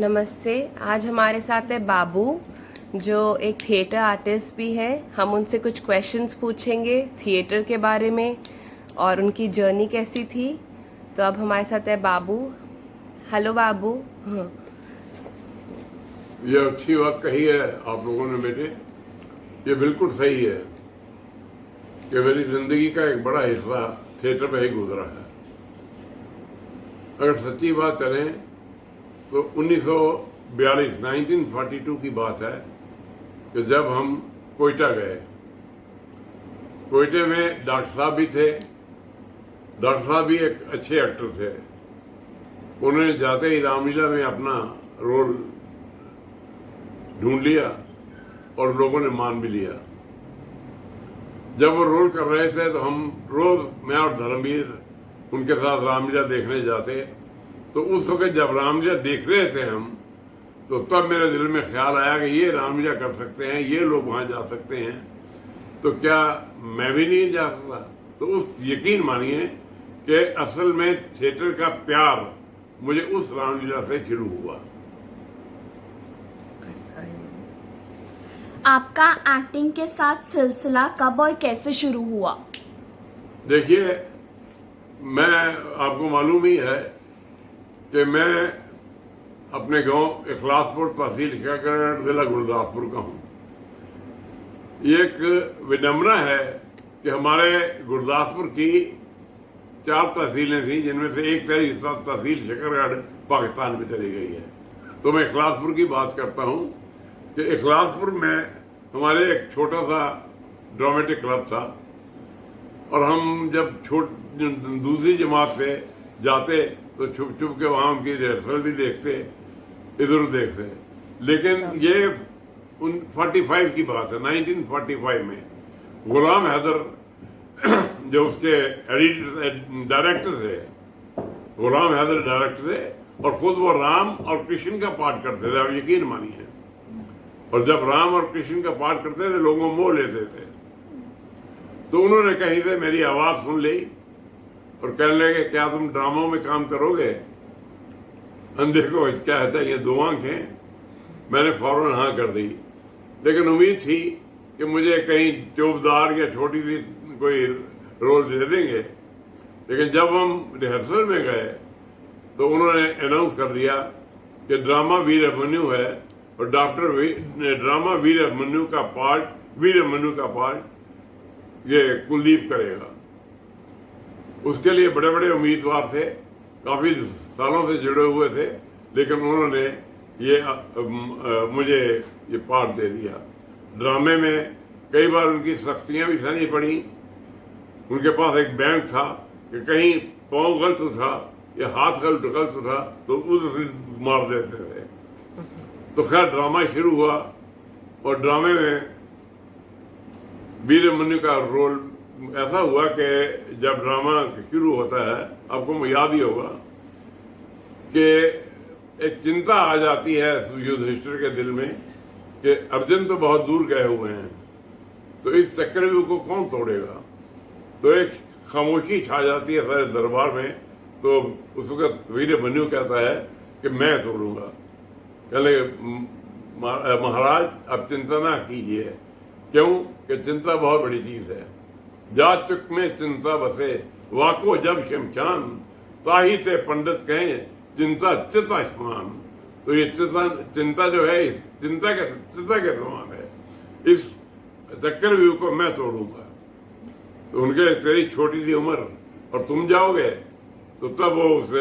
नमस्ते। आज हमारे साथ है बाबू, जो एक थिएटर आर्टिस्ट भी है। हम उनसे कुछ क्वेश्चंस पूछेंगे थिएटर के बारे में और उनकी जर्नी कैसी थी। तो अब हमारे साथ है बाबू। हेलो बाबू। हाँ। ये अच्छी बात कही है आप लोगों ने बेटे। ये बिल्कुल सही है कि मेरी जिंदगी का एक बड़ा हिस्सा थिएटर में ही गुजरा है। अगर सच्ची बात करें तो 1942 की बात है कि जब हम कोयटा गए। कोयटे में डॉक्टर साहब भी थे। डॉक्टर साहब भी एक अच्छे एक्टर थे। उन्होंने जाते ही रामलीला में अपना रोल ढूंढ लिया और लोगों ने मान भी लिया। जब वो रोल कर रहे थे तो हम रोज, मैं और धर्मवीर, उनके साथ रामलीला देखने जाते। तो उस वक्त जब रामलीला देख रहे थे हम, तो तब मेरे दिल में ख्याल आया कि ये रामलीला कर सकते हैं, ये लोग वहां जा सकते हैं, तो क्या मैं भी नहीं जा सकता। तो उस यकीन मानिए कि असल में थिएटर का प्यार मुझे उस रामलीला से शुरू हुआ। आपका एक्टिंग के साथ सिलसिला कब और कैसे शुरू हुआ? देखिए, मैं, आपको मालूम ही है कि मैं अपने गांव इखलासपुर तहसील टीकमगढ़ जिला गुरदासपुर का हूँ। ये एक विडंबना है कि हमारे गुरदासपुर की 4 तहसीलें थी, जिनमें से एक तहसील शकरगढ़ पाकिस्तान में चली गई है। तो मैं इखलासपुर की बात करता हूँ कि इखलासपुर में हमारे एक छोटा सा ड्रामेटिक क्लब था, और हम जब दूसरी जमात से जाते तो छुप छुप के वहाँ उनकी रिहर्सल भी देखते, इधर उधर देखते। लेकिन ये 45 की बात है, 1945 में गुलाम हैदर जो उसके डायरेक्टर थे, गुलाम हैदर डायरेक्टर थे, और खुद वो राम और कृष्ण का पाठ करते थे, आप यकीन मानिए। और जब राम और कृष्ण का पाठ करते थे लोगों मोह लेते थे। तो उन्होंने कहीं से मेरी आवाज सुन ली और कहने लगे, क्या तुम ड्रामों में काम करोगे? अंधे को क्या है चाहिए, 2 आंखें। मैंने फौरन हाँ कर दी। लेकिन उम्मीद थी कि मुझे कहीं चौबदार या छोटी सी कोई रोल दे देंगे। लेकिन जब हम रिहर्सल में गए तो उन्होंने अनाउंस कर दिया कि ड्रामा वीर अभिमन्यु है, और ड्रामा वीर अभिमन्यु का पार्ट ये कुलदीप करेगा। उसके लिए बड़े बड़े उम्मीदवार थे, काफी सालों से जुड़े हुए थे, लेकिन उन्होंने ये मुझे ये पार्ट दे दिया। ड्रामे में कई बार उनकी सख्तियां भी सहनी पड़ी। उनके पास एक बैंक था कि कहीं पाँव गलत उठा या हाथ गलत उठा तो उसे मार देते थे। तो खैर ड्रामा शुरू हुआ, और ड्रामे में वीर अभिमन्यु का रोल ऐसा हुआ कि जब ड्रामा शुरू होता है, आपको याद ही होगा कि एक चिंता आ जाती है युधिष्ठिर के दिल में कि अर्जुन तो बहुत दूर गए हुए हैं, तो इस चक्रव्यूह को कौन तोड़ेगा। तो एक खामोशी छा जाती है सारे दरबार में। तो उस वक्त वीर अभिमन्यु कहता है कि मैं तोड़ूंगा। कहले, महाराज अब चिंता ना कीजिए। क्यों? कि चिंता बहुत बड़ी चीज है। जा चुक में चिंता बसे, वाको जब शमशान, ताही ते पंडित कहें चिंता चिता समान। तो ये चिंता जो है, चिंता के समान है। इस चक्रव्यूह को मैं तोड़ूंगा। तो उनके तेरी छोटी सी उम्र और तुम जाओगे। तो तब वो उससे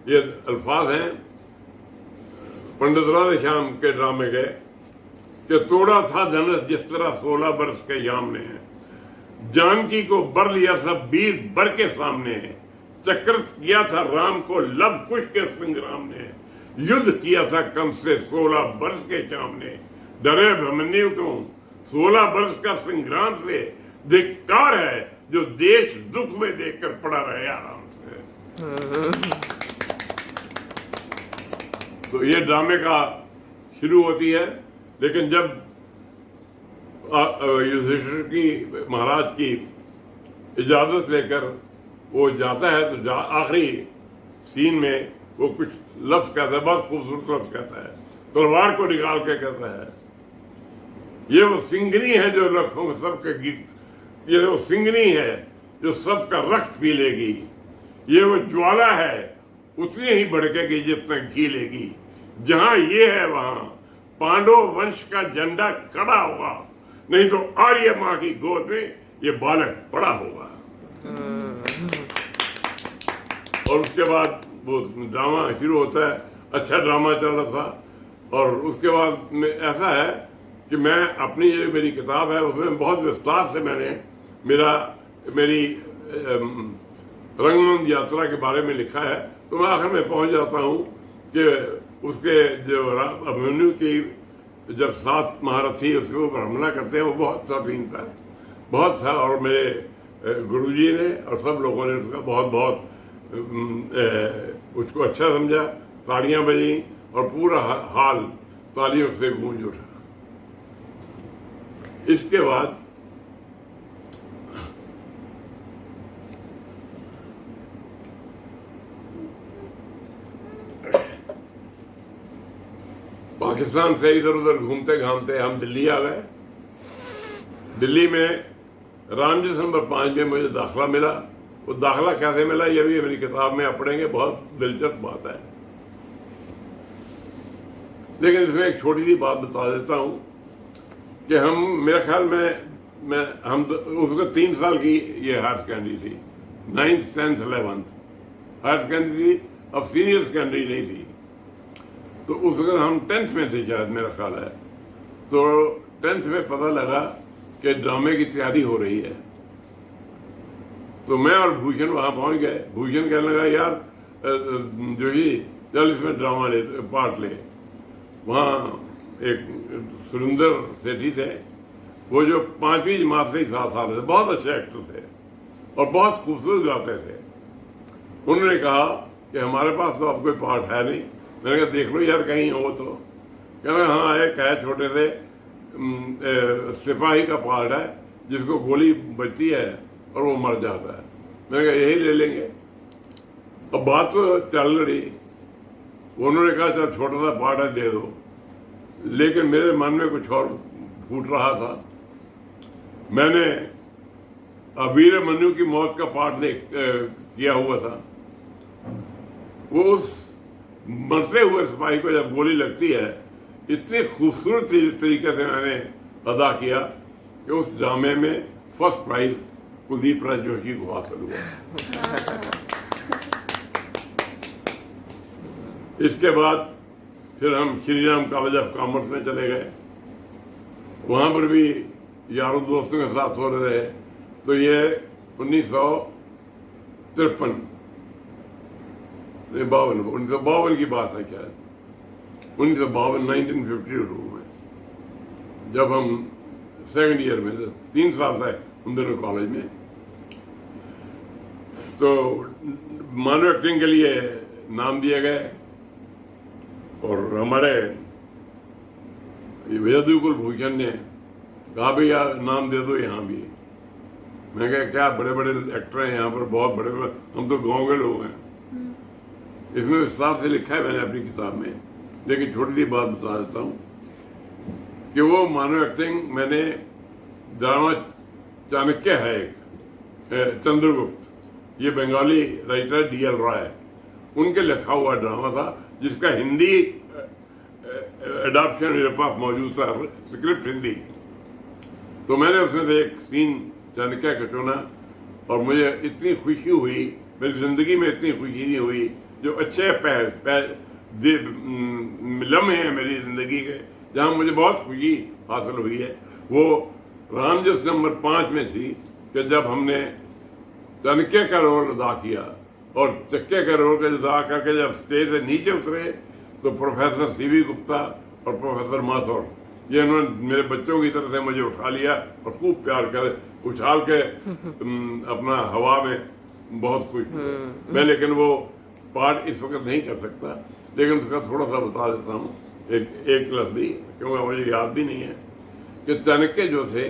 ये अल्फाज हैं पंडित राधे श्याम के ड्रामे के कि तोड़ा था धनुष जिस तरह 16 वर्ष के याम ने, जानकी को बर लिया सब वीर बर के सामने, चक्र किया था राम को लव कुश के संग्राम ने, युद्ध किया था कम से 16 वर्ष के सामने, डरे अभिमन्यु को 16 वर्ष का संग्राम से, धिक्कार है जो देश दुख में देखकर पड़ा रहे आराम से। तो ये ड्रामे का शुरू होती है। लेकिन जब युधिष्ठिर की महाराज की इजाजत लेकर वो जाता है तो आखिरी सीन में वो कुछ लफ्ज कहता है, बहुत खूबसूरत लफ्ज कहता है, तलवार को निकाल के कहता है, ये वो सिंगनी है जो रखों सबके गीत, ये वो सिंगनी है जो सबका रक्त पी लेगी, ये वो ज्वाला है उतनी ही भड़केगी जितना घी लेगी, जहां ये है वहां पांडव वंश का झंडा खड़ा होगा, नहीं तो आर्य मां की गोद में ये बालक पड़ा होगा। और उसके बाद वो ड्रामा शुरू होता है, अच्छा ड्रामा चल रहा था। और उसके बाद में ऐसा है कि मैं अपनी जो मेरी किताब है उसमें बहुत विस्तार से मैंने मेरी रंगमंच यात्रा के बारे में लिखा है। तो मैं आखिर में पहुंच जाता हूं कि उसके जो अभिमन्यु की जब 7 महारथी उसके ऊपर हमला करते हैं वो बहुत सा सीन था, बहुत था। और मेरे गुरुजी ने और सब लोगों ने उसका बहुत बहुत उसको अच्छा समझा, तालियां बजी और पूरा हाल तालियों से गूंज उठा। इसके बाद पाकिस्तान से इधर उधर घूमते घामते हम दिल्ली आ गए। दिल्ली में रामजी नंबर 5 में मुझे दाखिला मिला। वो दाखिला कैसे मिला ये भी मेरी किताब में आप पढ़ेंगे, बहुत दिलचस्प बात है। लेकिन इसमें एक छोटी सी बात बता देता हूं कि हम मेरे ख्याल में हम उसको 3 साल की ये हायर सेकेंडरी थी, 9th 10th 11th higher secondary थी, अब सीनियर सेकेंडरी नहीं थी। तो उस वक्त हम 10th में थे शायद, मेरा ख्याल है। तो 10th में पता लगा कि ड्रामे की तैयारी हो रही है। तो मैं और भूषण वहां पहुंच गए। भूषण कहने लगा यार जो ही चल इसमें ड्रामा ले, पार्ट ले। वहाँ एक सुरेंद्र सेठी थे, वो जो 5वीं जमात से ही 7 साल थे, बहुत अच्छे एक्टर थे और बहुत खूबसूरत गाते थे। उन्होंने कहा कि हमारे पास तो अब कोई पार्ट है नहीं। मैंने कहा देख लो यार कहीं हो तो। कहना हाँ एक है छोटे से सिपाही का पार्ट है जिसको गोली बचती है और वो मर जाता है। मैंने कहा यही ले लेंगे। अब बात तो चल रही, उन्होंने कहा चल छोटा सा पार्ट है दे दो। लेकिन मेरे मन में कुछ और फूट रहा था। मैंने अभिमन्यु की मौत का पार्ट किया हुआ था। वो उस मरते हुए सिपाही को जब गोली लगती है, इतनी खूबसूरत तरीके से मैंने अदा किया कि उस ड्रामे में फर्स्ट प्राइज कुलदीप राज जोशी को हासिल हुआ। इसके बाद फिर हम Shri Ram college of commerce में चले गए। वहाँ पर भी यारों दोस्तों के साथ हो रहे थे। तो ये 1952 की बात है क्या, 1952 में जब हम 2nd ईयर में थे, 3 साल थे उन दोनों कॉलेज में। तो मानव एक्टिंग के लिए नाम दिए गए और हमारे वेदुकुल भूषण ने कहा भैया नाम दे दो यहाँ भी। मैं कहा क्या बड़े बड़े एक्टर हैं यहाँ पर, बहुत बड़े बड़े, हम तो गाँव के लोग हैं। इसमें विस्तार से लिखा है मैंने अपनी किताब में, लेकिन छोटी सी बात बता देता हूँ कि वो मानव एक्टिंग मैंने ड्रामा चाणक्य है एक चंद्रगुप्त, ये बंगाली राइटर DL रॉय, उनके लिखा हुआ ड्रामा था जिसका हिंदी एडाप्शन मेरे पास मौजूद था, स्क्रिप्ट हिंदी। तो मैंने उसमें से एक सीन चाणक्य का चुना और मुझे इतनी खुशी हुई, मेरी जिंदगी में इतनी खुशी नहीं हुई। जो अच्छे लम्हे हैं मेरी जिंदगी के जहाँ मुझे बहुत खुशी हासिल हुई है, वो रामजस नंबर 5 में थी कि जब हमने चाणक्य का रोल अदा किया और चक्के का रोल अदा करके जब स्टेज से नीचे उतरे तो प्रोफेसर CV गुप्ता और प्रोफेसर माथुर, ये उन्होंने मेरे बच्चों की तरह से मुझे उठा लिया और खूब प्यार कर उछाल के अपना हवा में बहुत खुश हुए मैं। लेकिन वो पार्ट इस वक्त नहीं कर सकता, लेकिन उसका थोड़ा सा बता देता हूँ एक लफ्ज़ ही, क्योंकि मुझे याद भी नहीं है कि चाणक्य जो थे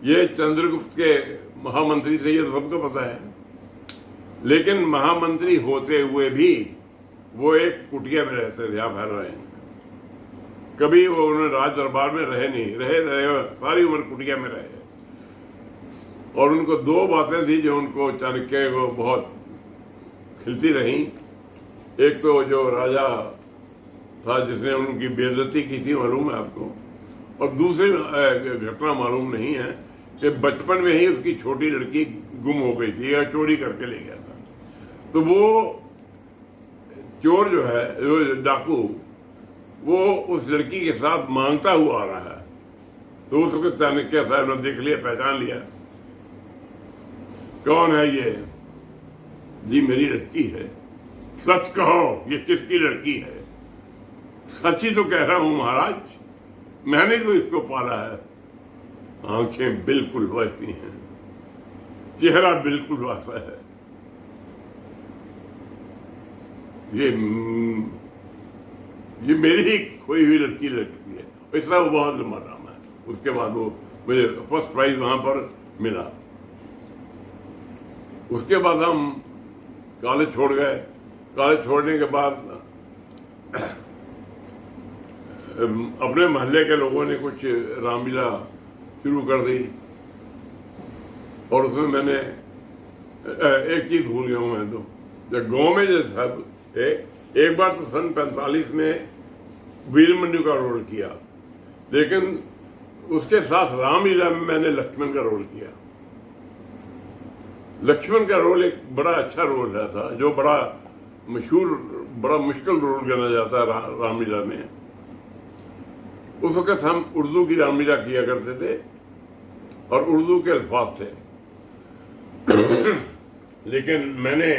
ये चंद्रगुप्त के महामंत्री थे, ये तो सबको पता है। लेकिन महामंत्री होते हुए भी वो एक कुटिया में रहते थे, आप हर रहे हैं। कभी वो उन्होंने राज दरबार में रहे नहीं, रहे सारी उम्र कुटिया में रहे। और उनको दो बातें थी जो उनको चाणक्य को बहुत खिलती रही। एक तो जो राजा था जिसने उनकी बेइज्जती की थी, मालूम है आपको, और दूसरी घटना मालूम नहीं है कि बचपन में ही उसकी छोटी लड़की गुम हो गई थी या चोरी करके ले गया था। तो वो चोर जो है, जो डाकू, वो उस लड़की के साथ मांगता हुआ आ रहा है। तो उस वक्त चाणक्य साहब ने देख लिया, पहचान लिया, कौन है ये? जी मेरी लड़की है। सच कहो, ये किसकी लड़की है? सच ही तो कह रहा हूं महाराज, मैंने तो इसको पाला है। आंखें बिल्कुल वैसी हैं, चेहरा बिल्कुल वैसा है। ये मेरी ही खोई हुई लड़की लगती है। इसलिए वो बहुत लंबा ड्रामा है। उसके बाद वो मुझे फर्स्ट प्राइज वहां पर मिला। उसके बाद हम कॉलेज छोड़ गए। कॉलेज छोड़ने के बाद अपने मोहल्ले के लोगों ने कुछ रामलीला शुरू कर दी, और उसमें मैंने एक चीज भूल गया हूं मैं तो, जब गांव में जो सब एक बार तो सन 45 में वीरमन्यु का रोल किया, लेकिन उसके साथ रामलीला में मैंने लक्ष्मण का रोल किया। लक्ष्मण का रोल एक बड़ा अच्छा रोल है था, जो बड़ा मशहूर, बड़ा मुश्किल रोल गिना जाता है रामलीला में। उस वक्त हम उर्दू की रामलीला किया करते थे और उर्दू के अल्फाज थे। लेकिन मैंने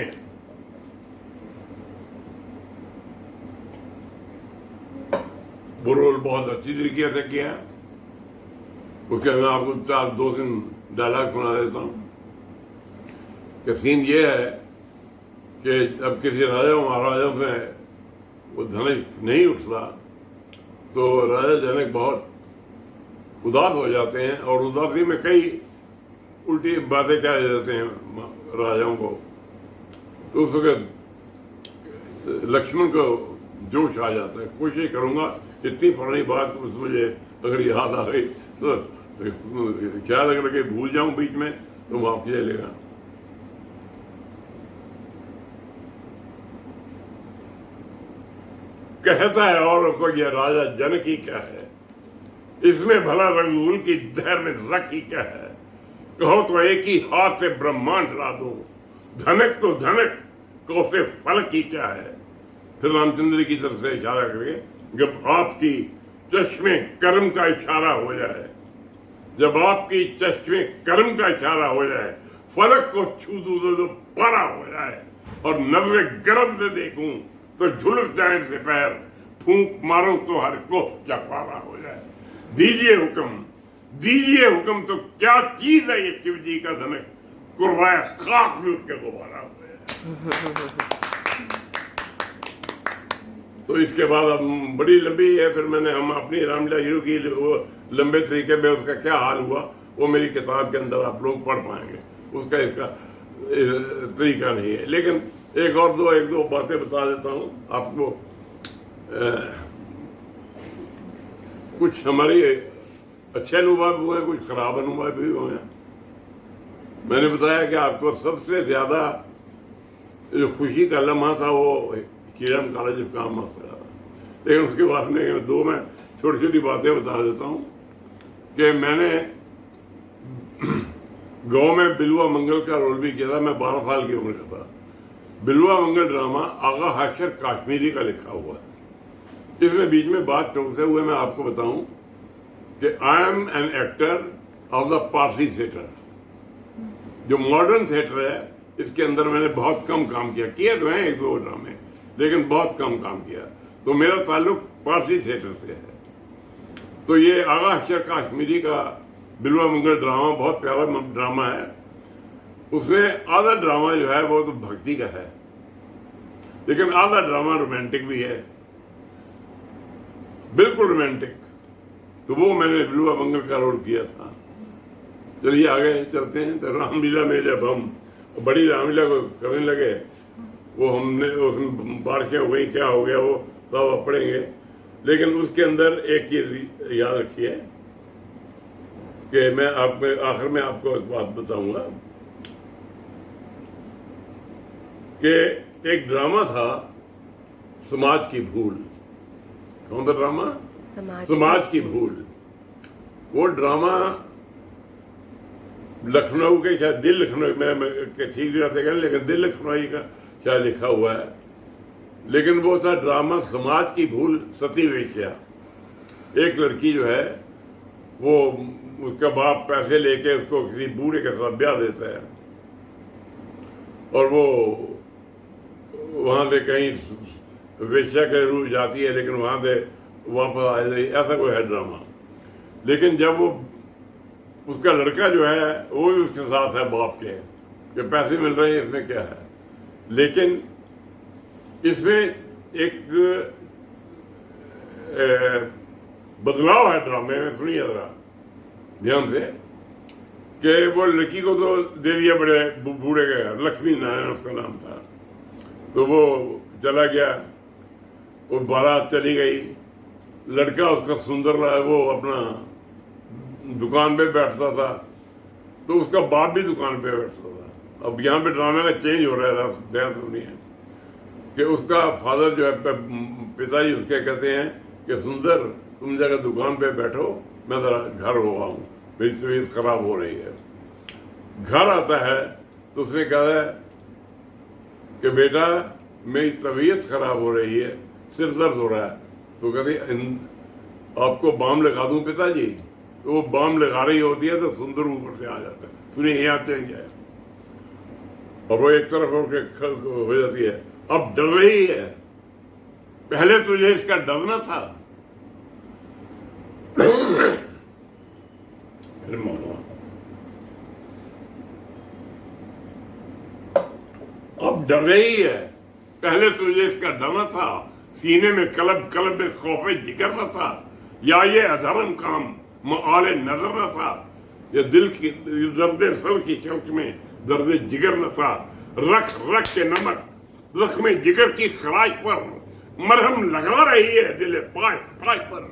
वो रोल बहुत अच्छी तरीके से किया। उसके मैं आपको 2-3 डायलॉग सुना देता हूँ कि सीन ये है कि जब किसी राजा महाराजा से वो धनुष नहीं उठता तो राजा जनक बहुत उदास हो जाते हैं, और उदासी में कई उल्टी बातें कह देते हैं राजाओं को। तो उस वक्त लक्ष्मण को जोश आ जाता है। कोशिश करूंगा इतनी पुरानी बात को मुझे अगर याद आ गई तो ख्याल अगर के भूल जाऊं बीच में तो माफ किया लेगा। कहता है औरों को ये राजा जनक ही क्या है, इसमें भला रंगूल की दहर में रख ही क्या है। कहो तो एक ही हाथ से ब्रह्मांड ला दो, धनक तो धनक को से फलक ही क्या है। फिर रामचंद्र की तरफ से इशारा करके, जब आपकी चश्मे कर्म का इशारा हो जाए, जब आपकी चश्मे कर्म का इशारा हो जाए, फलक को छू दो तो पारा हो जाए, और नजरे गर्म से देखूं तो झुलस जाए से पैर, फूंक मारो तो हर को चपारा हो जाए। दीजिए हुक्म तो क्या चीज है ये शिव जी का धनक, कुर्बाया खाक में उठ के दोबारा हो जाए। तो इसके बाद अब बड़ी लंबी है, फिर हम अपनी रामलीला शुरू की। वो लंबे तरीके में उसका क्या हाल हुआ वो मेरी किताब के अंदर आप लोग पढ़ पाएंगे, उसका इसका तरीका नहीं है। लेकिन एक दो बातें बता देता हूँ आपको। कुछ हमारे अच्छे अनुभव हुए, कुछ खराब अनुभव भी हुए हैं। मैंने बताया कि आपको सबसे ज्यादा जो खुशी का लम्हा था वो कीरम कॉलेज का काम मसला, लेकिन उसके बाद में दो मैं छोटी छोटी बातें बता देता हूँ कि मैंने गांव में बिलुआ मंगल का रोल भी किया था। मैं 12 साल की उम्र का था। बिलुआ मंगल ड्रामा आगा हाशर काश्मीरी का लिखा हुआ है। इसमें बीच में बात चौंकते हुए मैं आपको बताऊं कि I am an actor of the Parsi theatre. जो मॉडर्न थिएटर है इसके अंदर मैंने बहुत कम काम किया तो हैं 1-2 ड्रामे, लेकिन बहुत कम काम किया। तो मेरा ताल्लुक पारसी थिएटर से है। तो ये आगा हाशर काश्मीरी का बिलुआ मंगल ड्रामा बहुत प्यारा ड्रामा है। उसमें आधा ड्रामा जो है वो तो भक्ति का है, लेकिन आधा ड्रामा रोमांटिक भी है, बिल्कुल रोमांटिक। तो वो मैंने बिलुआ मंगल का रोल किया था। चलिए आगे चलते हैं। तो रामलीला में जब हम बड़ी रामलीला को करने लगे वो हमने उसमें बारिशें हो गई, क्या हो गया, वो सब आप पढ़ेंगे। लेकिन उसके अंदर एक चीज याद रखिए कि मैं आखिर में आपको एक बात बताऊंगा कि एक ड्रामा था समाज की भूल। कौन सा ड्रामा? समाज की भूल। वो ड्रामा लखनऊ के, शायद दिल लखनऊ, मैं ठीक तरह से कह, लेकिन दिल लखनऊ का शायद लिखा हुआ है। लेकिन वो था ड्रामा समाज की भूल सती वेश्या। एक लड़की जो है वो, उसका बाप पैसे लेके उसको किसी बूढ़े के साथ ब्याह देता है और वो वहां से कहीं वेश्या के रूप जाती है, लेकिन वहां से वापस आ जाती, ऐसा कोई है ड्रामा। लेकिन जब वो, उसका लड़का जो है वो भी उसके साथ है बाप के, कि पैसे मिल रहे हैं, इसमें क्या है। लेकिन इसमें एक बदलाव है ड्रामे में, सुनिए जरा ध्यान से, कि वो लड़की को तो दे दिया बड़े बूढ़े के, लक्ष्मी नारायण उसका नाम था, तो वो चला गया, वो बारात चली गई, लड़का उसका सुंदर रहा, वो अपना दुकान पे बैठता था, तो उसका बाप भी दुकान पे बैठता था। अब यहाँ पे ड्रामे का चेंज हो रहा है, ध्यान सुनिए कि उसका फादर जो है, पिताजी उसके कहते हैं कि सुंदर तुम जगह दुकान पे बैठो, मैं जरा घर हो आऊँ, मेरी तबीयत खराब हो रही है। घर आता है तो उसने कहा है कि बेटा मेरी तबीयत खराब हो रही है, सिर दर्द हो रहा है। तो कहते आपको बाम लगा दूं पिताजी? तो वो बाम लगा रही होती है तो सुंदर ऊपर से आ जाता है, सुनिए यहाँ चेंज है, और वो एक तरफ हो जाती है, अब डर रही है, पहले तुझे इसका डरना था। फिर मानो अब डर रही है, पहले तुझे इसका डरना था, सीने में कलब कलब में खौफे जिगर न था, या ये अधर्म काम आले नजर न था, या दिल की दर्द सर की चौक में दर्द जिगर न था, रख रख के नमक जख्म जिगर की खराश पर मरहम लगा रही है दिल पाय पाय पर।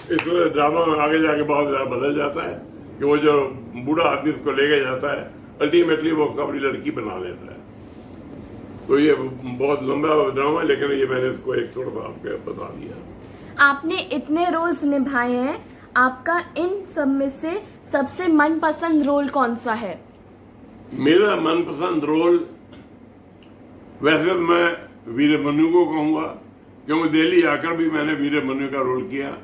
इस ड्रामा में आगे जाके बहुत ज्यादा बदल जाता है कि वो जो बूढ़ा आदमी उसको लेके जाता है, अल्टीमेटली वो उसको अपनी लड़की बना लेता है। तो ये बहुत लंबा ड्रामा है, लेकिन ये मैंने इसको एक थोड़ा सा आपको बता दिया। आपने इतने रोल्स निभाए हैं, आपका इन सब में से सबसे मनपसंद रोल कौन सा है? मेरा मनपसंद रोल वैसे तो मैं वीरमनु को कहूंगा, क्योंकि दिल्ली आकर भी मैंने वीरमनु का रोल किया।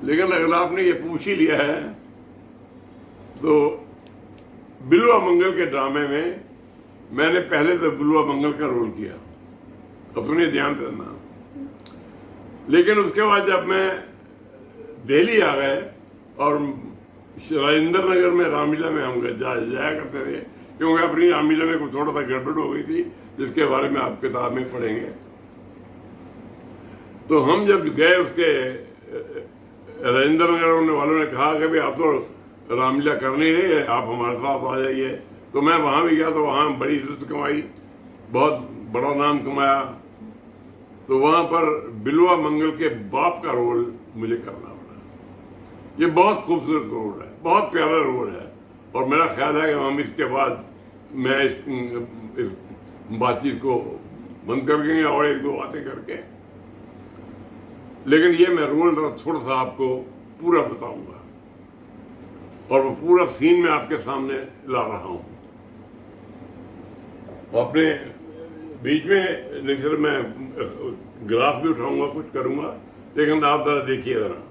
लेकिन अगर आपने ये पूछ ही लिया है तो बिलवा मंगल के ड्रामे में मैंने पहले तो बिलवा मंगल का रोल किया, अब सुनिए ध्यान से ना। लेकिन उसके बाद जब मैं दिल्ली आ गए और राजेंद्र नगर में रामलीला में हम जाया करते थे, क्योंकि अपनी रामलीला में कुछ थोड़ा सा गड़बड़ हो गई थी, जिसके बारे में आप किताब में पढ़ेंगे। तो हम जब गए उसके राजेंद्र नगर वालों ने कहा कि भाई आप तो रामलीला कर नहीं रहे, आप हमारे साथ आ जाइए। तो मैं वहां भी गया, तो वहां बड़ी इज्जत कमाई, बहुत बड़ा नाम कमाया। तो वहां पर बिलवा मंगल के बाप का रोल मुझे करना पड़ा। ये बहुत खूबसूरत रोल है, बहुत प्यारा रोल है, और मेरा ख्याल है कि हम इसके बाद मैं इस बातचीत को बंद कर देंगे और एक दो बातें करके, लेकिन ये मैं रोल थोड़ा सा आपको पूरा बताऊंगा और वो पूरा सीन में आपके सामने ला रहा हूं। अपने बीच में लेक्चर में ग्राफ भी उठाऊंगा, कुछ करूंगा, लेकिन आप जरा देखिए जरा।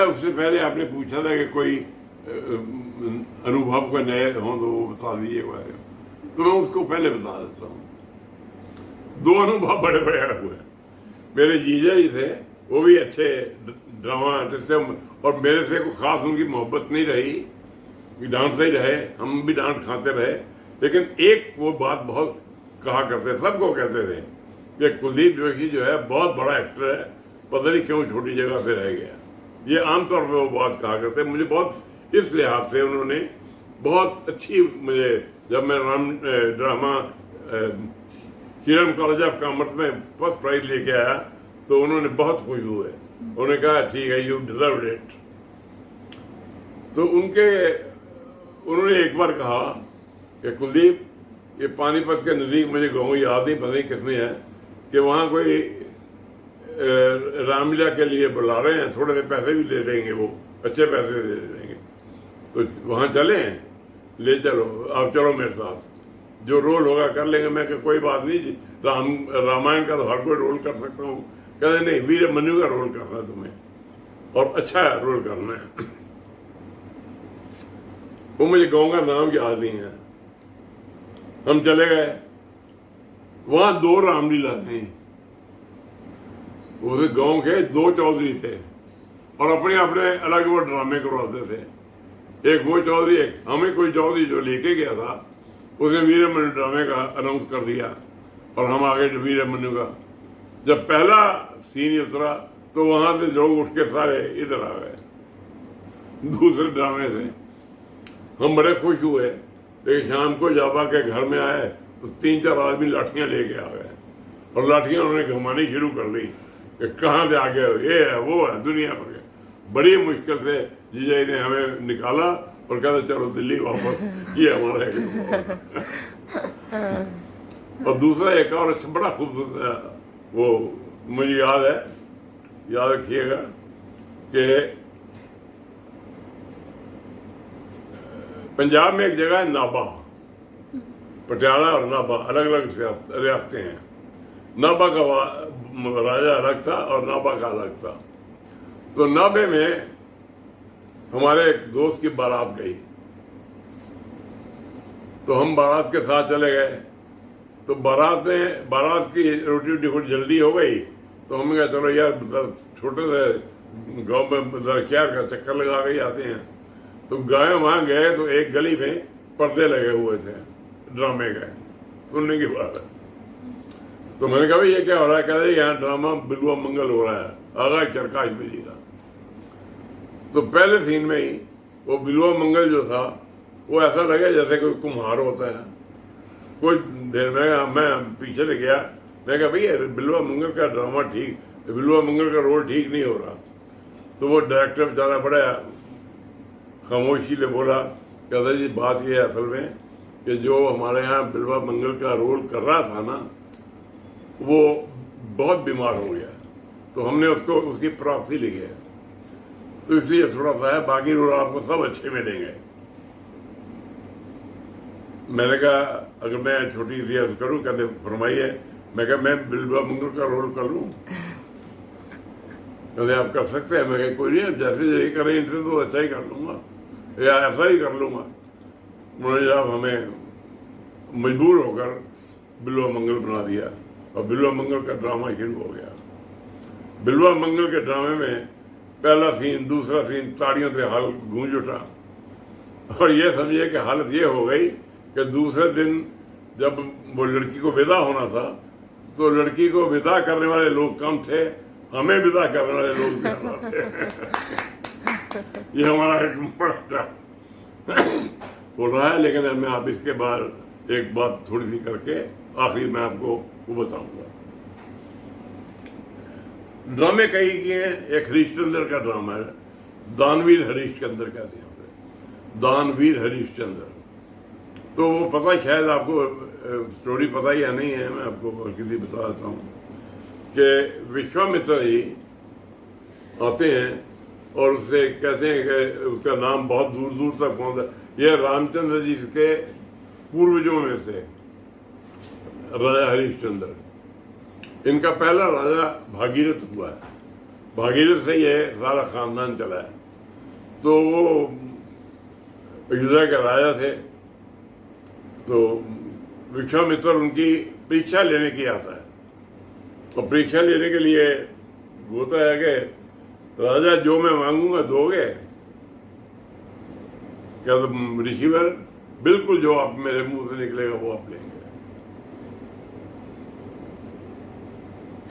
उससे पहले आपने पूछा था कि कोई अनुभव कोई नए हों तो वो बता दीजिए, तो मैं उसको पहले बता देता हूँ। दो अनुभव बड़े बड़े हुए। मेरे जीजा जी थे, वो भी अच्छे ड्रामा आर्टिस्ट थे, और मेरे से कोई खास उनकी मोहब्बत नहीं रही, डांटते ही रहे, हम भी डांट खाते रहे। लेकिन एक वो बात बहुत कहा करते, सबको कहते थे कि कुलदीप जोशी जो है बहुत बड़ा एक्टर है, पता नहीं क्यों छोटी जगह पे रह गया। ये आमतौर पे वो बात कहा करते। मुझे बहुत इस लिहाज से उन्होंने बहुत अच्छी, मुझे जब मैं drama Kiran college of commerce में फर्स्ट प्राइज लेके आया तो उन्होंने बहुत खुश हुए। उन्होंने कहा ठीक है, यू डिजर्व इट। तो उन्होंने एक बार कहा कि कुलदीप, ये पानीपत के नज़दीक, मुझे गाँव याद नहीं, पता नहीं किसमें है, कि वहाँ कोई रामलीला के लिए बुला रहे हैं, थोड़े से पैसे भी दे देंगे, वो अच्छे पैसे दे देंगे, तो वहाँ चलें, ले चलो, आप चलो मेरे साथ, जो रोल होगा कर लेंगे। मैं कहा कोई बात नहीं जी, रामायण का तो हर कोई रोल कर सकता हूँ। कहते नहीं, वीर मनु का रोल करना है तुम्हें, और अच्छा रोल करना है। वो मुझे गाँव का नाम याद नहीं है। हम चले गए, वहाँ 2 रामलीला थी। उस गांव के 2 चौधरी थे और अपने अपने अलग वो ड्रामे करवाते थे। एक वो चौधरी, एक हमें कोई चौधरी जो लेके गया था, उसने वीर मनु ड्रामे का अनाउंस कर दिया और हम आ गए वीर मनु का। जब पहला सीन उतरा तो वहां से लोग उठ के सारे इधर आ गए दूसरे ड्रामे से। हम बड़े खुश हुए, लेकिन शाम को जाबा के घर में आए तो 3-4 आदमी लाठियां लेके आ गए और लाठियां उन्होंने घुमानी शुरू कर दी कि कहाँ से आ गए हो, ये है वो है, दुनिया भर के। बड़ी मुश्किल से जीजा जी ने हमें निकाला और कहते चलो दिल्ली वापस, ये हमारा और दूसरा एक और अच्छा बड़ा खूबसूरत, वो मुझे याद है, याद रखिएगा कि पंजाब में एक जगह है नाभा, पटियाला और नाभा अलग अलग रियासतें हैं। नाभा का राजा अलग था और नाभा का अलग था। तो नाभे में हमारे एक दोस्त की बारात गई, तो हम बारात के साथ चले गए। तो बारात की रोटी कुछ जल्दी हो गई, तो हमने कहा चलो यार छोटे से गांव में दरख्यार का चक्कर लगा के आते हैं। तो गए, वहाँ गए तो एक गली में पर्दे लगे हुए थे ड्रामे के, सुनने की बात है। तो मैंने कहा भाई ये क्या हो रहा है? कह रहे यहाँ ड्रामा बिलुआ मंगल हो रहा है, आगा चरकाश जी का। तो पहले सीन में ही वो बिलुआ मंगल जो था, वो ऐसा लगा जैसे कोई कुम्हार होता है। कोई देर में मैं पीछे ले गया, मैं कहा भैया बिलुआ मंगल का ड्रामा ठीक, बिलुआ मंगल का रोल ठीक नहीं हो रहा। तो वो डायरेक्टर बेचारा बड़ा खामोशी ले बोला, कहता जी बात ये है असल में कि जो हमारे यहाँ बिलवा मंगल का रोल कर रहा था ना, वो बहुत बीमार हो गया, तो हमने उसको उसकी प्रॉक्सी ली है, तो इसलिए थोड़ा सा है, बाकी रोल आपको सब अच्छे मिलेंगे। मैंने कहा अगर मैं छोटी सी अर्ज करूँ, कहते फरमाइए। मैं कहा मैं बिलवा मंगल का रोल कर लूँ? कहते आप कर सकते हैं। मैं कहा कोई नहीं, जैसे यही करें इनसे तो अच्छा ही कर लूँगा या ऐसा ही कर लूँगा। उन्होंने जब हमें मजबूर होकर बिलवा मंगल बना दिया और बिलवा मंगल का ड्रामा शुरू हो गया। बिलवा मंगल के ड्रामे में पहला सीन, दूसरा सीन ताड़ियों से हाल गूंज उठा, और ये समझिए कि हालत ये हो गई कि दूसरे दिन जब वो लड़की को विदा होना था, तो लड़की को विदा करने वाले लोग कम थे, हमें विदा करने वाले लोग ज्यादा थे। ये हमारा एक बड़ा था बोल रहा है। लेकिन मैं आप इसके बाद एक बात थोड़ी सी करके आखिर मैं आपको वो बताऊंगा। ड्रामे कई किए हैं। एक हरिश्चंद्र का ड्रामा है, दानवीर हरिश्चंद्र कहते हैं उसे, दानवीर हरिश्चंद्र। तो वो पता शायद आपको स्टोरी पता ही है नहीं है, मैं आपको किसी बता देता हूँ कि विश्वामित्र जी आते हैं और उससे कहते हैं कि उसका नाम बहुत दूर दूर तक पहुँचता। यह रामचंद्र जी के पूर्वजों में से राजा हरिश्चंद्र, इनका पहला राजा भागीरथ हुआ है। भागीरथ से ये सारा खानदान चला है। तो वो अयोध्या के राजा थे, तो विश्वामित्र उनकी परीक्षा लेने की आता है। तो परीक्षा लेने के लिए होता है कि राजा जो मैं मांगूंगा दोगे? क्या तो ऋषिवर बिल्कुल जो आप मेरे मुंह से निकलेगा वो आप लेंगे।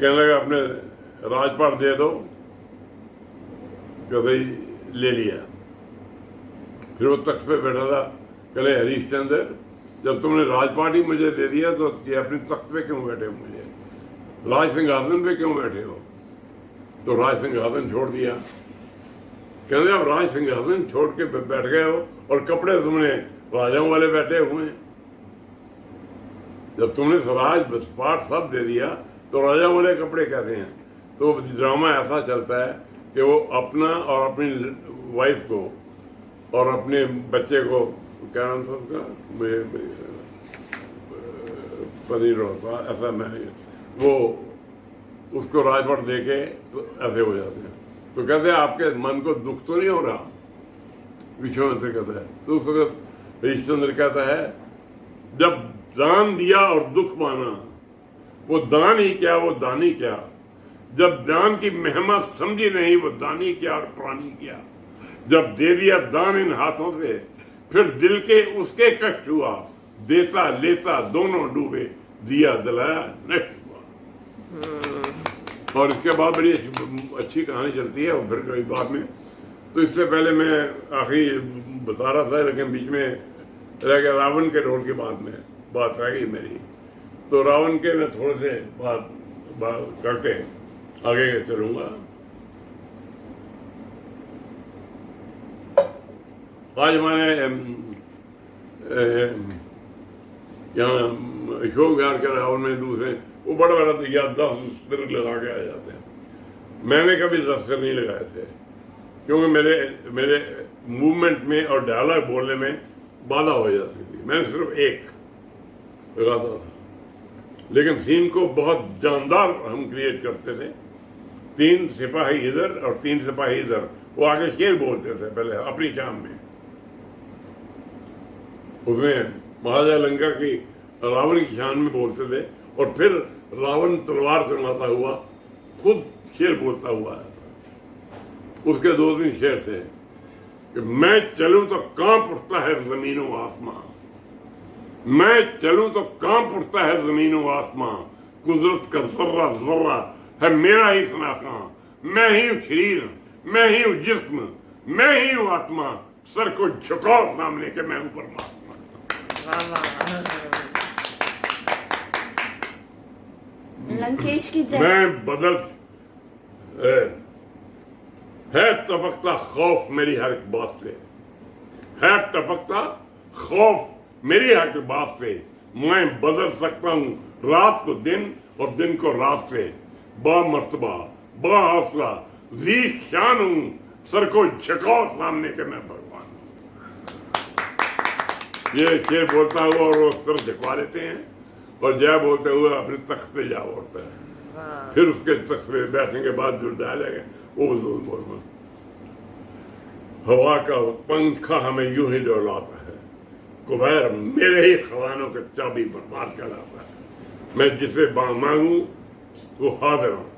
कहने लगा अपने राजपाट दे दो, कि भाई ले लिया। फिर वो तख्त पे बैठा था, कहले हरीशचंद्र, जब तुमने राजपाट ही मुझे दे दिया तो ये अपनी तख्त पे क्यों बैठे हो, मुझे राज सिंहासन पे क्यों बैठे हो? तो राज सिंहासन छोड़ दिया। कहते अब राज सिंहासन छोड़ के बैठ गए हो और कपड़े तुमने राजाओं वाले बैठे हुए हैं। जब तुमने स्वराज पाठ सब दे दिया तो राजाओं वाले कपड़े कहते हैं। तो ड्रामा ऐसा चलता है कि वो अपना और अपनी वाइफ को और अपने बच्चे को, क्या नाम था उसका, पनीर होता ऐसा, मैं वो उसको राजपाट दे के तो ऐसे हो जाते हैं। तो कहते हैं आपके मन को दुख तो नहीं हो रहा? विश्वामित्र कहता है। तो उस वक्त हरिश्चंद्र कहता है, जब दान दिया और दुख माना, वो दान ही क्या, वो दानी क्या। जब दान की महिमा समझी नहीं, वो दानी क्या और प्राणी क्या। जब दे दिया दान इन हाथों से, फिर दिल के उसके कष्ट हुआ। देता लेता दोनों डूबे, दिया दिलाया नष्ट हुआ। और इसके बाद बड़ी अच्छी कहानी चलती है, और फिर कई बाद में। तो इससे पहले मैं आखिरी बता रहा था, लेकिन बीच में रह गया रावण के रोल के बाद में बात रह गई मेरी। तो रावण के मैं थोड़े से बात करके आगे चलूंगा। आज हमारे यहाँ अशोक विहार के रावण में दूसरे वो बड़ा बड़ा दिया 10 सिर लगा के आ जाते हैं। मैंने कभी 10 सिर नहीं लगाए थे, क्योंकि मेरे मूवमेंट में और डायलॉग बोलने में बाधा हो जाती थी। मैंने सिर्फ एक लगाता था, लेकिन सीन को बहुत जानदार हम क्रिएट करते थे। 3 सिपाही इधर और 3 सिपाही इधर, वो आगे शेर बोलते थे पहले अपनी शाम में। उसमें महाराजा लंका की रावण की शान में बोलते थे, और फिर रावण तलवार चलाता हुआ खुद शेर बोलता हुआ आया था। उसके 2-3 शेर थे कि मैं चलूं तो कांप उठता है जमीनों आसमां, मैं चलूं तो कांप उठता है जमीनों आसमां, कुदरत का जर्रा जर्रा है मेरा ही शनाखा, मैं ही हूं शरीर, मैं ही हूं जिस्म, मैं ही हूं आत्मा, सर को झुकाओ सामने के मैं हूं परमात्मा। लंकेश की जय। मैं बदल है टपकता खौफ मेरी हर एक बात से, है टपकता खौफ मेरी हर एक बात से। मैं बदल सकता हूं रात को दिन और दिन को रात से। बा मर्तबा बा हौसला जी शान हूं, सर को झुकाओ सामने के मैं भगवान हूं। ये शेर बोलता हुआ और वो सर झुकवा लेते हैं, और जय बोलते हुए अपने तख्त पे जा उठता है। फिर उसके तख्त पे बैठने के बाद जो डायलॉग है वो बोल, हवा का पंखा हमें यूं ही डोलाता है, कुबैर मेरे ही खजानों के चाबी बर्बाद कराता है। मैं जिसे मांगू वो हाजिर हूं,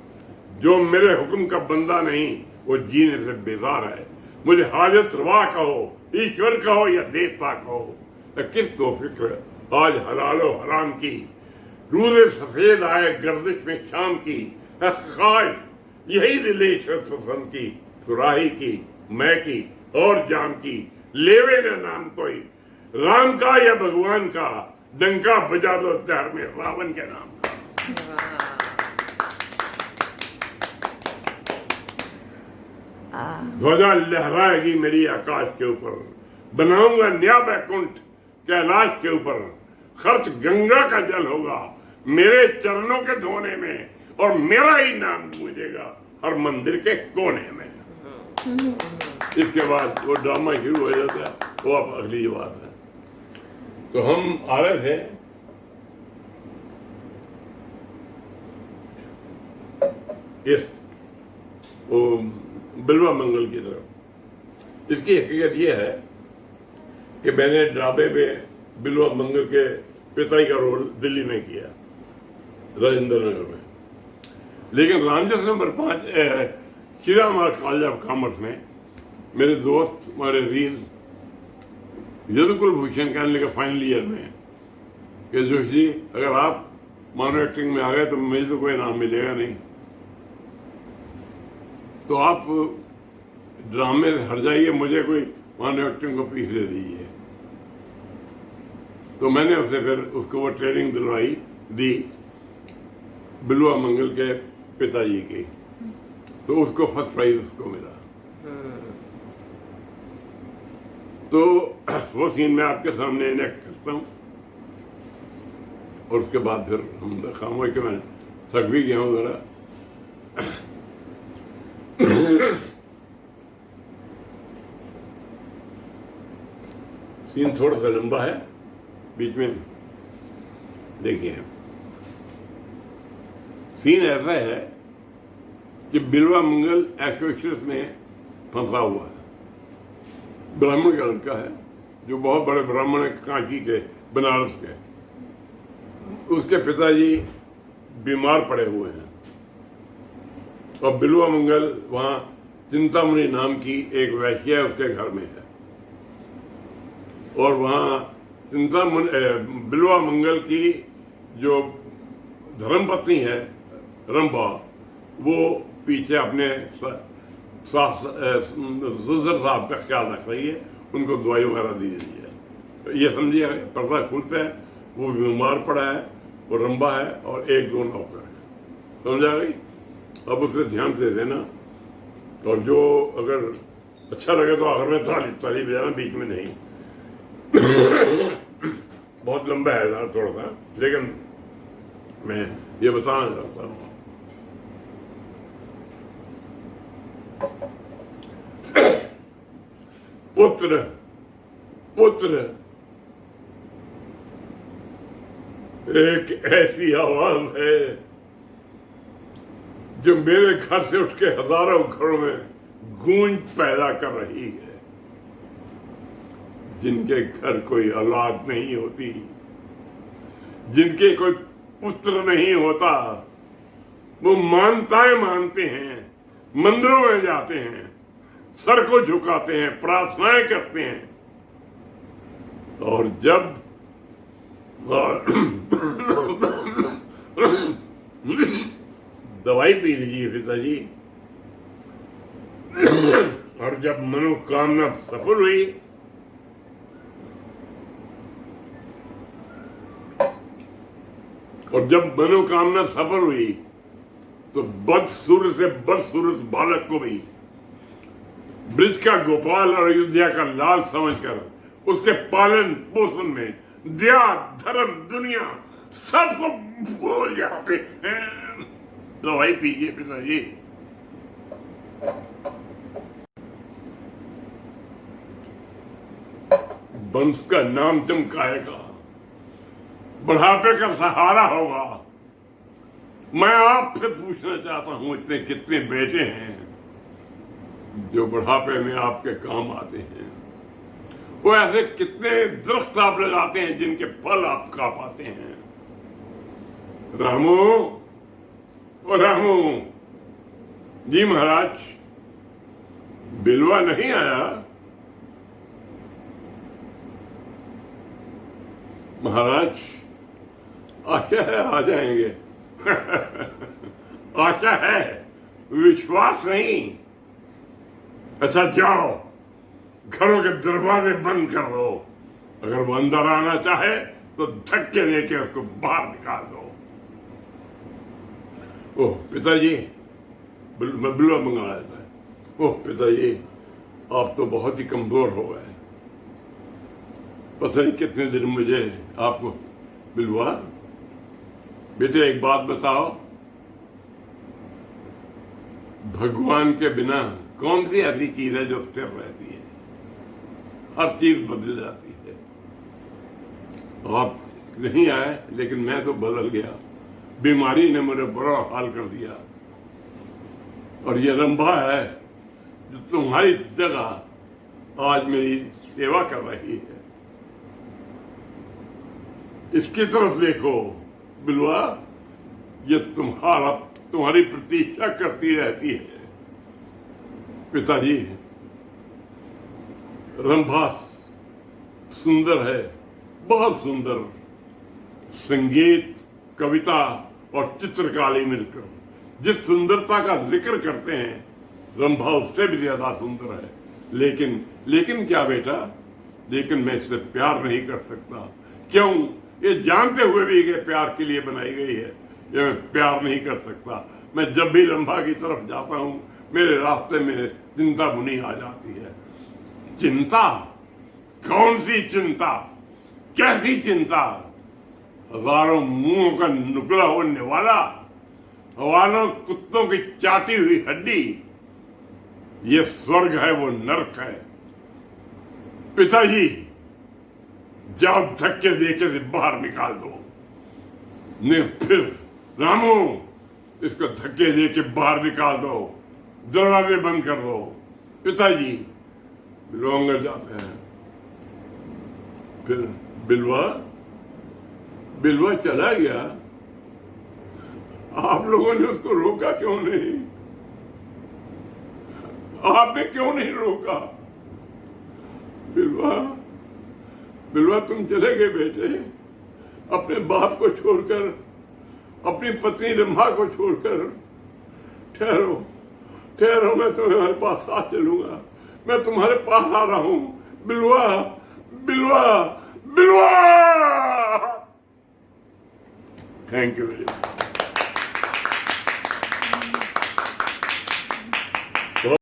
जो मेरे हुक्म का बंदा नहीं वो जीने से बेजार है। मुझे हाजत रवा कहो, ईश्वर कहो या देवता कहो, किसको फिक्र आज हलालो हराम की, रूज़े सफेद आए गर्दिश में शाम की, खाश यही दिले इशरत पसंद की, सुराही की मैं की और जाम की, लेवे न नाम कोई राम का या भगवान का, डंका बजा दो दहर में रावण के नाम का। ध्वजा लहराएगी मेरी आकाश के ऊपर, बनाऊंगा नया बैकुंठ कैलाश के ऊपर, खर्च गंगा का जल होगा मेरे चरणों के धोने में, और मेरा ही नाम गूंजेगा हर मंदिर के कोने में। इसके बाद वो ड्रामा शुरू हो जाता है, वो अब अगली बात है। तो हम आ रहे थे इस वो बिल्वा मंगल की तरफ। इसकी हकीकत ये है कि मैंने ड्रामे में बिल्वा मंगल के पिताई का रोल दिल्ली में किया, राजेंद्र नगर में। लेकिन Ramjas number 5 Shri Ram college of commerce में मेरे दोस्त हमारे अजीज यदुकुल भूषण कहने लगे फाइनल ईयर में कि जोशी जी अगर आप मानो एक्टिंग में आ गए तो मुझे तो कोई नाम मिलेगा नहीं। तो आप ड्रामे से हट जाइए, मुझे कोई मानो एक्टिंग को पीस दे दीजिए। तो मैंने उसे फिर उसको वो ट्रेनिंग दिलवाई दी बिलुआ मंगल के पिताजी की, तो उसको फर्स्ट प्राइज उसको मिला। तो वो सीन मैं आपके सामने इनेक्ट करता हूँ और उसके बाद फिर हम दिखाऊंगा कि मैं थक भी गया हूँ जरा। सीन थोड़ा सा लंबा है, बीच में देखिए। सीन ऐसा है कि बिलवा मंगल एक्वेक्सिस में फंसा हुआ है। ब्राह्मण का लड़का है जो बहुत बड़े ब्राह्मण है, कांची के, बनारस के। उसके पिताजी बीमार पड़े हुए हैं और बिलवा मंगल वहां चिंतामणि नाम की एक वैश्या उसके घर में है और वहां बिलवा मंगल की जो धर्मपत्नी है रंभा, वो पीछे अपने सुसर साहब का ख्याल रख रही है, उनको दवाई वगैरह दी रही है। ये समझिए, पर्दा खुलता है, वो बीमार पड़ा है, वो रंभा है और एक दो नौकर है। समझा गई? अब उसे ध्यान से देना और जो अगर अच्छा लगे तो आखिर में ताली बजाना, बीच में नहीं। बहुत लंबा है थोड़ा सा, लेकिन मैं ये बताना चाहता हूँ। पुत्र पुत्र एक ऐसी आवाज है जो मेरे घर से उठ के हजारों घरों में गूंज पैदा कर रही है। जिनके घर कोई औलाद नहीं होती, जिनके कोई पुत्र नहीं होता, वो मानताएं मानते हैं, मंदिरों में जाते हैं, सर को झुकाते हैं, प्रार्थनाएं करते हैं और जब दवाई पी लीजिए पिताजी, और जब मनोकामना सफल हुई और जब मनोकामना सफल हुई तो बदसूरत से बदसूरत बालक को भी ब्रिज का गोपाल और अयोध्या का लाल समझकर उसके पालन पोषण में दया, धर्म, दुनिया सबको भूल जाते हैं। दवाई पीजिए पिताजी। वंश का नाम चमकाएगा, बुढ़ापे का सहारा होगा। मैं आपसे पूछना चाहता हूं, इतने कितने बेटे हैं जो बुढ़ापे में आपके काम आते हैं? वो ऐसे कितने दरख्त आप लगाते हैं जिनके फल आप खा पाते हैं? रामू, ओ रामू जी महाराज, बिलवा नहीं आया? महाराज आशा है आ जाएंगे। आशा है, विश्वास नहीं। अच्छा जाओ, घरों के दरवाजे बंद कर दो। अगर वो अंदर आना चाहे तो धक्के देके उसको बाहर निकाल दो। ओह पिताजी, मैं बिलवा मंगाया था। ओह पिताजी, आप तो बहुत ही कमजोर हो गए। पता नहीं कितने दिन मुझे आपको। बिलवा बेटे, एक बात बताओ, भगवान के बिना कौन सी ऐसी चीज है जो स्थिर रहती है? हर चीज बदल जाती है। आप नहीं आए, लेकिन मैं तो बदल गया। बीमारी ने मुझे बड़ा हाल कर दिया और ये रंभा है जो तुम्हारी जगह आज मेरी सेवा कर रही है। इसकी तरफ देखो बिलवा, ये तुम्हारी प्रतीक्षा करती रहती है। पिताजी, रंभा सुंदर है, बहुत सुंदर। संगीत कविता और चित्रकारी मिलकर जिस सुंदरता का जिक्र करते हैं, रंभा उससे भी ज्यादा सुंदर है। लेकिन क्या बेटा, लेकिन मैं इससे प्यार नहीं कर सकता। क्यों? ये जानते हुए भी कि प्यार के लिए बनाई गई है, ये मैं प्यार नहीं कर सकता। मैं जब भी रंभा की तरफ जाता हूं, मेरे रास्ते में चिंता बुनी आ जाती है। चिंता? कौन सी चिंता? कैसी चिंता? हजारों मुंहों का नुकला हुआ निवाला, हजारों कुत्तों की चाटी हुई हड्डी, ये स्वर्ग है वो नरक है। पिताजी, जाओ धक्के देके से बाहर निकाल दो। नहीं फिर रामू, इसको धक्के देके बाहर निकाल दो, दरवाजे बंद कर दो। पिताजी बिलवा अंदर जाते हैं। फिर बिलवा चला गया। आप लोगों ने उसको रोका क्यों नहीं? आपने क्यों नहीं रोका? बिलवा तुम चले गए बेटे, अपने बाप को छोड़कर, अपनी पत्नी रंभा को छोड़कर। ठहरो, मैं तुम्हारे पास साथ चलूंगा, मैं तुम्हारे पास आ रहा हूं। बिलवा। Thank you very much.